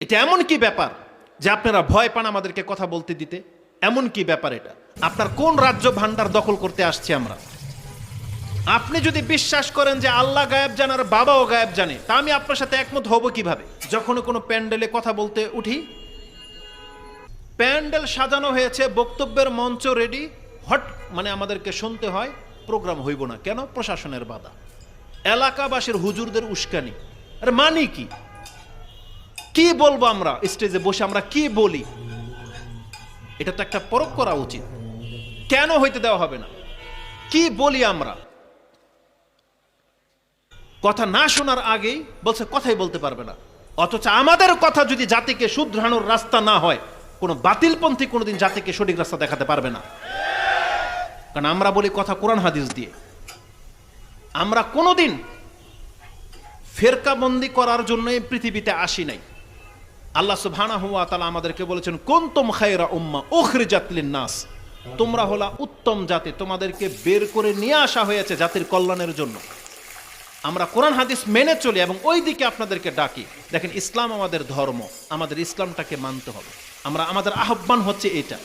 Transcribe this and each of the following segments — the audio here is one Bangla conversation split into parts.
এটা এমন কি ব্যাপার যে আপনারা ভয় পান আমাদেরকে কথা বলতে দিতে? এমন কি ব্যাপার এটা? আপনার কোন রাজ্য ভান্ডার দখল করতে আসছি আমরা? আপনি যদি বিশ্বাস করেন যে আল্লাহ গায়েব জানার বাবাও গায়েব জানে, তা আমি আপনার সাথে একমত হব কিভাবে? যখন কোনো প্যান্ডেলে কথা বলতে উঠি, প্যান্ডেল সাজানো হয়েছে, বক্তব্যের মঞ্চ রেডি, হট মানে আমাদেরকে শুনতে হয়, প্রোগ্রাম হইব না কেন? প্রশাসনের বাধা, এলাকাবাসীর হুজুরদের উস্কানি। আরে মানি কি? কি বলবো আমরা স্টেজে বসে? আমরা কি বলি? এটা তো একটা পরখ করা উচিত। কেন হইতে দেওয়া হবে না? কি বলি আমরা? কথা না শোনার আগেই বলছে কথাই বলতে পারবে না, অথচ আমাদের কথা যদি জাতিকে শুধরানোর রাস্তা না হয়, কোনো বাতিলপন্থী কোনোদিন জাতিকে সঠিক রাস্তা দেখাতে পারবে না। কারণ আমরা বলি কথা কোরআন হাদিস দিয়ে। আমরা কোনোদিন ফেরকাবন্দি করার জন্যই পৃথিবীতে আসি নাই। আল্লাহ সুবহানাহু ওয়া তাআলা আমাদেরকে বলেছেন, কুনতুম খায়রা উম্মাহ উখরিজাত লিন-নাস, তোমরা হলা উত্তম জাতি, তোমাদেরকে বের করে নিয়ে আসা হয়েছে জাতির কল্যাণের জন্য। আমরা কোরআন হাদিস মেনে চলি এবং ওই দিকে আপনাদেরকে ডাকি। দেখেন, ইসলাম আমাদের ধর্ম, আমাদের ইসলামটাকে মানতে হবে। আমাদের আহ্বান হচ্ছে এটা।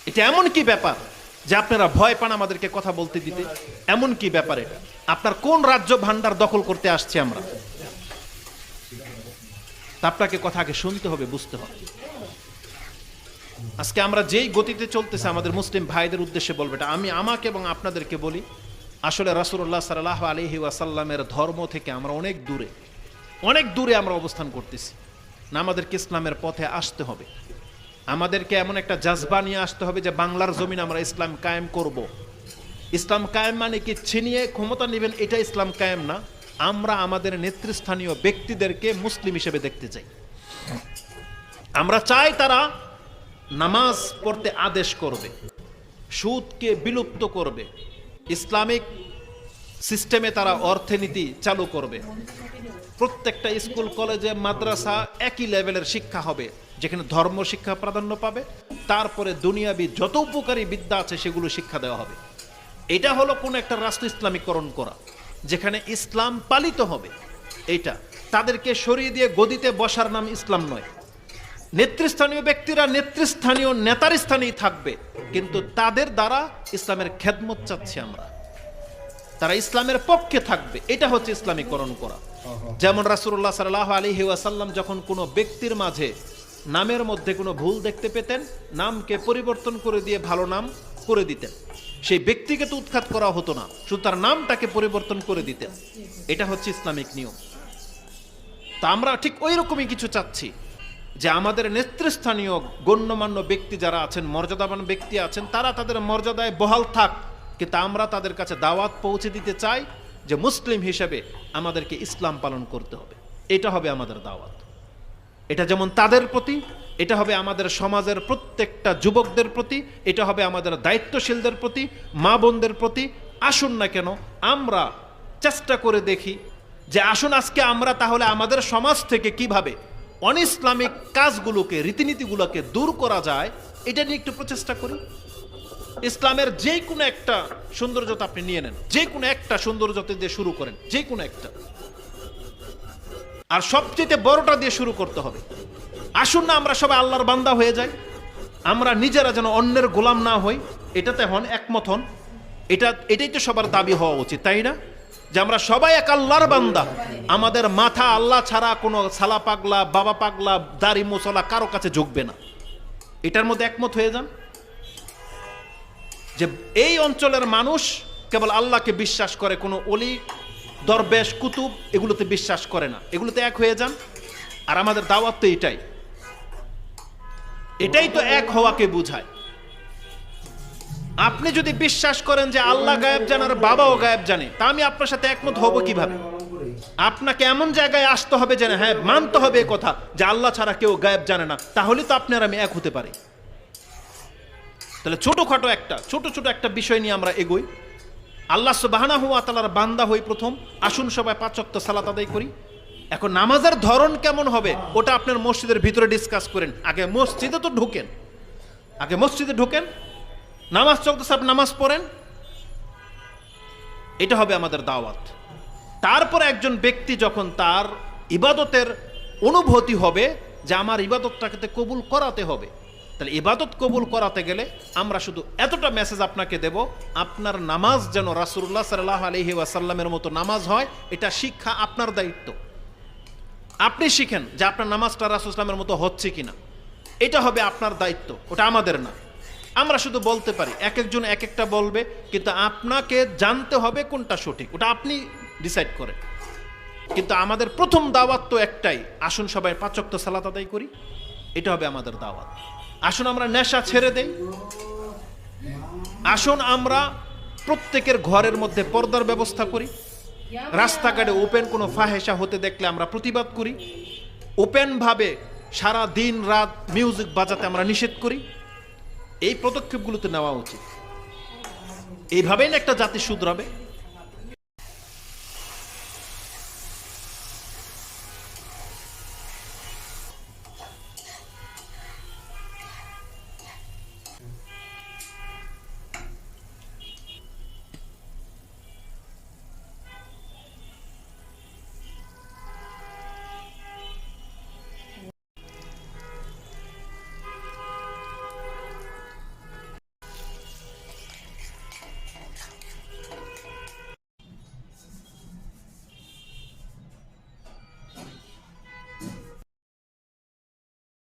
এটা এমন কি ব্যাপার যে আপনারা ভয় পান আমাদেরকে কথা বলতে দিতে? এমন কি ব্যাপার এটা? আপনার কোন রাজ্য ভান্ডার দখল করতে আসছি আমরা? আপনাকে কথা আগে শুনতে হবে, বুঝতে হবে। আজকে আমরা যেই গতিতে চলতেছে, আমাদের মুসলিম ভাইদের উদ্দেশ্যে বলবো, এটা আমি আমাকে এবং আপনাদেরকে বলি, আসলে রাসূলুল্লাহ সাল্লাল্লাহু আলাইহি ওয়াসাল্লামের ধর্ম থেকে আমরা অনেক দূরে আমরা অবস্থান করতেছি না। আমাদেরকে ইসলামের পথে আসতে হবে। আমাদেরকে এমন একটা জাজবা নিয়ে আসতে হবে যে বাংলার জমিন আমরা ইসলাম কায়েম করব। ইসলাম কায়েম মানে কি ছিনিয়ে ক্ষমতা নেবেন, এটা ইসলাম কায়েম না। আমরা আমাদের নেতৃস্থানীয় ব্যক্তিদেরকে মুসলিম হিসেবে দেখতে চাই। আমরা চাই তারা নামাজ পড়তে আদেশ করবে, সুদকে বিলুপ্ত করবে, ইসলামিক সিস্টেমে তারা অর্থনীতি চালু করবে, প্রত্যেকটা স্কুল কলেজে মাদ্রাসা একই লেভেলের শিক্ষা হবে, যেখানে ধর্ম শিক্ষা প্রাধান্য পাবে, তারপরে দুনিয়াবি যত উপকারী বিদ্যা আছে সেগুলো শিক্ষা দেওয়া হবে। এটা হলো কোন একটা রাষ্ট্র ইসলামীকরণ করা, যেখানে ইসলাম পালিত হবে। এটা তাদেরকে সরিয়ে দিয়ে গদিতে বসার নাম ইসলাম নয়। নেতৃস্থানীয় ব্যক্তিরা নেতৃস্থানীয় নেতার স্থানেই থাকবে, কিন্তু তাদের দ্বারা ইসলামের খেদমত চাচ্ছি আমরা, তারা ইসলামের পক্ষে থাকবে। এটা হচ্ছে ইসলামীকরণ করা। যেমন রাসূলুল্লাহ সাল্লাল্লাহু আলাইহি ওয়াসাল্লাম যখন কোনো ব্যক্তির মাঝে নামের মধ্যে কোনো ভুল দেখতে পেতেন, নামকে পরিবর্তন করে দিয়ে ভালো নাম করে দিতেন। সেই ব্যক্তিকে তো উৎখাত করা হতো না, শুধু তার নামটাকে পরিবর্তন করে দিতেন। এটা হচ্ছে ইসলামিক নিয়ম। তা আমরা ঠিক ওই রকমই কিছু চাচ্ছি, যে আমাদের নেতৃস্থানীয় গণ্যমান্য ব্যক্তি যারা আছেন, মর্যাদাবান ব্যক্তি আছেন, তারা তাদের মর্যাদায় বহাল থাক, কিন্তু আমরা তাদের কাছে দাওয়াত পৌঁছে দিতে চাই যে মুসলিম হিসেবে আমাদেরকে ইসলাম পালন করতে হবে। এটা হবে আমাদের দাওয়াত। এটা যেমন তাদের প্রতি, এটা হবে আমাদের সমাজের প্রত্যেকটা যুবকদের প্রতি, এটা হবে আমাদের দায়িত্বশীলদের প্রতি, মা বোনদের প্রতি। আসুন না কেন আমরা চেষ্টা করে দেখি যে আসুন আজকে আমরা তাহলে আমাদের সমাজ থেকে কিভাবে অনইসলামিক কাজগুলোকে, রীতিনীতিগুলোকে দূর করা যায়, এটা নিয়ে একটু প্রচেষ্টা করি। ইসলামের যে কোনো একটা সৌন্দর্যতা আপনি নিয়ে নেন, যে কোনো একটা সৌন্দর্যতা দিয়ে শুরু করেন, যে কোনো একটা, আর সবচেয়ে বড়টা দিয়ে শুরু করতে হবে। আসুন না আমরা সবাই আল্লাহর বান্দা হয়ে যাই, আমরা নিজেরা যেন অন্যের গোলাম না হই। এটাতে হন, একমত হন। এটাই তো সবার দাবি হওয়া উচিত, তাই না? যে আমরা সবাই এক আল্লাহর বান্দা, আমাদের মাথা আল্লাহ ছাড়া কোনো সালা পাগলা, বাবা পাগলা, দাড়ি মোছলা কারো কাছে ঝুঁকবে না। এটার মধ্যে একমত হয়ে যান যে এই অঞ্চলের মানুষ কেবল আল্লাহকে বিশ্বাস করে, কোনো অলি, দরবেশ, কুতুব এগুলোতে বিশ্বাস করে না। এগুলোতে এক হয়ে যান। আর আমাদের দাওয়াত তো এটাই তো এক হওয়াকে বুঝায়। আপনি যদি বিশ্বাস করেন যে আল্লাহ গায়েব জানার বাবাও গায়েব জানে, তা আমি আপনার সাথে একমত হব কিভাবে? আপনাকে এমন জায়গায় আসতে হবে যে হ্যাঁ, মানতে হবে এই কথা যে আল্লাহ ছাড়া কেউ গায়েব জানে না, তাহলে তো আপনি আর আমি এক হতে পারি। তাহলে ছোট একটা বিষয় নিয়ে আমরা এগোই। আল্লাহ সুবহানাহু ওয়া তাআলার বান্দা হই প্রথম। আসুন সবাই 5 ওয়াক্ত সালাত আদায় করি। এখন নামাজের ধরন কেমন হবে ওটা আপনার মসজিদের ভিতরে ডিসকাস করেন। আগে মসজিদে ঢোকেন, নামাজ চলতেছে, আপনি নামাজ পড়েন। এটা হবে আমাদের দাওয়াত। তারপর একজন ব্যক্তি যখন তার ইবাদতের অনুভূতি হবে যে আমার ইবাদতটাকে কবুল করাতে হবে। তাহলে ইবাদত কবুল করাতে গেলে আমরা শুধু এতটা মেসেজ আপনাকে দেব, আপনার নামাজ যেন রাসূলুল্লাহ সাল্লাল্লাহু আলাইহি ওয়াসাল্লামের মতো নামাজ হয়, এটা শিক্ষা আপনার দায়িত্ব। আপনি শিখেন যে আপনার নামাজটা রাসূল ইসলামের মতো হচ্ছে কিনা, এটা হবে আপনার দায়িত্ব, ওটা আমাদের না। আমরা শুধু বলতে পারি, এক একজন এক একটা বলবে, কিন্তু আপনাকে জানতে হবে কোনটা সঠিক, ওটা আপনি ডিসাইড করেন। কিন্তু আমাদের প্রথম দাওয়াত তো একটাই, আসুন সবাই 5 ওয়াক্ত সালাত আদায় করি, এটা হবে আমাদের দাওয়াত। আসুন আমরা নেশা ছেড়ে দেই, আসুন আমরা প্রত্যেকের ঘরের মধ্যে পর্দার ব্যবস্থা করি, রাস্তাঘাটে ওপেন কোনো ফাহেসা হতে দেখলে আমরা প্রতিবাদ করি, ওপেন ভাবে সারা দিন রাত মিউজিক বাজাতে আমরা নিষেধ করি। এই পদক্ষেপগুলো তো নেওয়া উচিত। এইভাবেই না একটা জাতি শুধরাবে।